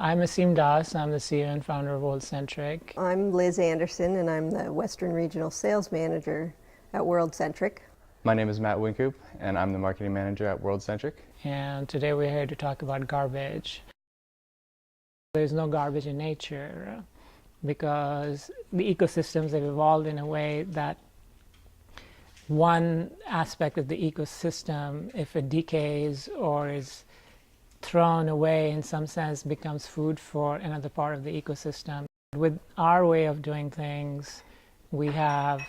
I'm Asim Das. I'm the CEO and founder of Centric. I'm Liz Anderson, and I'm the Western Regional Sales Manager at Centric. My name is Matt Winkoop, and I'm the Marketing Manager at Centric. And today we're here to talk about garbage. There's no garbage in nature because the ecosystems have evolved in a way that one aspect of the ecosystem, if it decays or is thrown away in some sense, becomes food for another part of the ecosystem. With our way of doing things, we have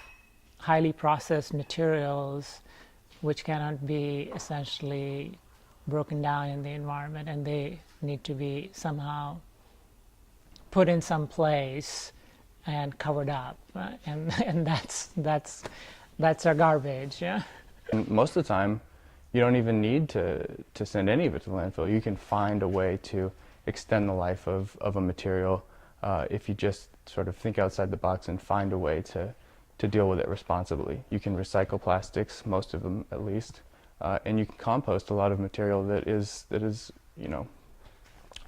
highly processed materials which cannot be essentially broken down in the environment, and they need to be somehow put in some place and covered up, and that's our garbage. Yeah. And most of the time, you don't even need to send any of it to the landfill. You can find a way to extend the life of a material if you just sort of think outside the box and find a way to deal with it responsibly. You can recycle plastics, most of them at least, and you can compost a lot of material that is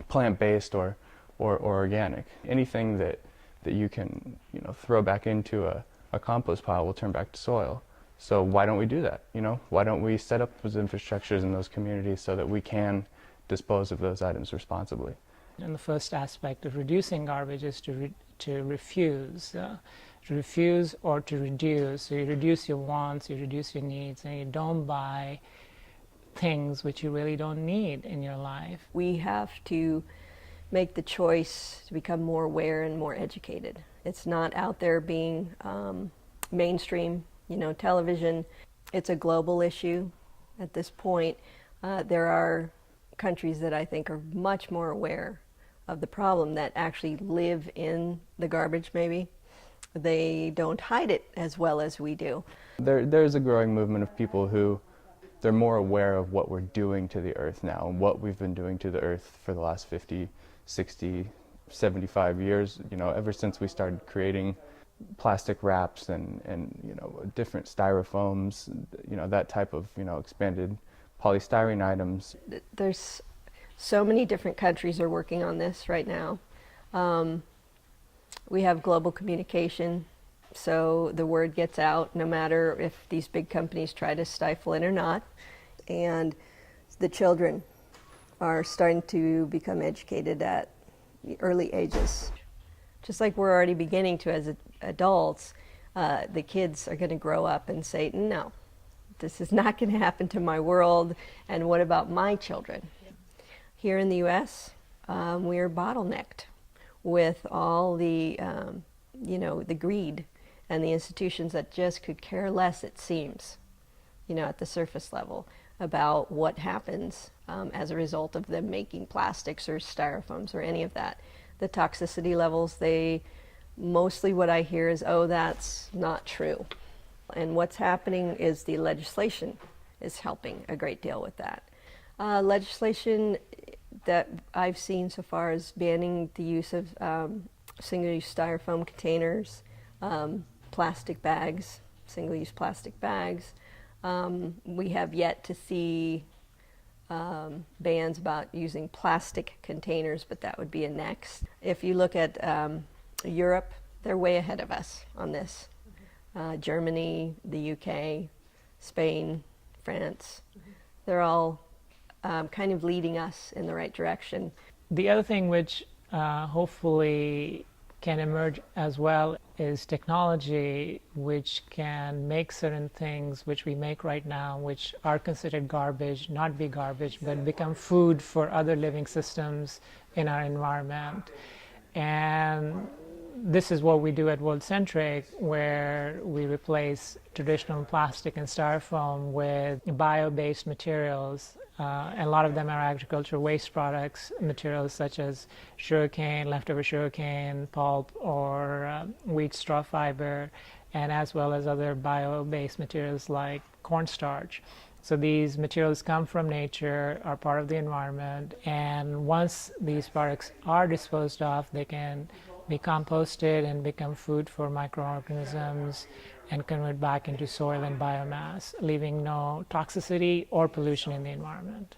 plant-based or organic. Anything that you can throw back into a compost pile will turn back to soil. So why don't we do that? Why don't we set up those infrastructures in those communities so that we can dispose of those items responsibly? And the first aspect of reducing garbage is to refuse. To refuse or to reduce. So you reduce your wants, you reduce your needs, and you don't buy things which you really don't need in your life. We have to make the choice to become more aware and more educated. It's not out there being mainstream, television. It's a global issue at this point. There are countries that I think are much more aware of the problem, that actually live in the garbage maybe. They don't hide it as well as we do. There's a growing movement of people who they're more aware of what we're doing to the earth now and what we've been doing to the earth for the last 50, 60, 75 years, ever since we started creating plastic wraps and different styrofoams, that type of expanded polystyrene items. There's so many different countries are working on this right now. We have global communication, so the word gets out no matter if these big companies try to stifle it or not. And the children are starting to become educated at early ages. Just like we're already beginning to as adults, the kids are going to grow up and say, no, this is not going to happen to my world, and what about my children? Here in the U.S., we are bottlenecked with all the, the greed and the institutions that just could care less, it seems, at the surface level, about what happens as a result of them making plastics or styrofoams or any of that. The toxicity levels, mostly what I hear is, oh, that's not true. And what's happening is the legislation is helping a great deal with that. Legislation that I've seen so far is banning the use of single-use styrofoam containers, plastic bags, single-use plastic bags. We have yet to see bans about using plastic containers, but that would be a next. If you look at Europe, they're way ahead of us on this. Germany, the UK, Spain, France, they're all kind of leading us in the right direction. The other thing which hopefully can emerge as well is technology which can make certain things which we make right now, which are considered garbage, not be garbage, but become food for other living systems in our environment. And this is what we do at Centric, where we replace traditional plastic and styrofoam with bio-based materials. And a lot of them are agricultural waste products, materials such as sugarcane, leftover sugarcane pulp, or wheat straw fiber, and as well as other bio-based materials like cornstarch. So these materials come from nature, are part of the environment, and once these products are disposed of, they can be composted and become food for microorganisms and convert back into soil and biomass, leaving no toxicity or pollution in the environment.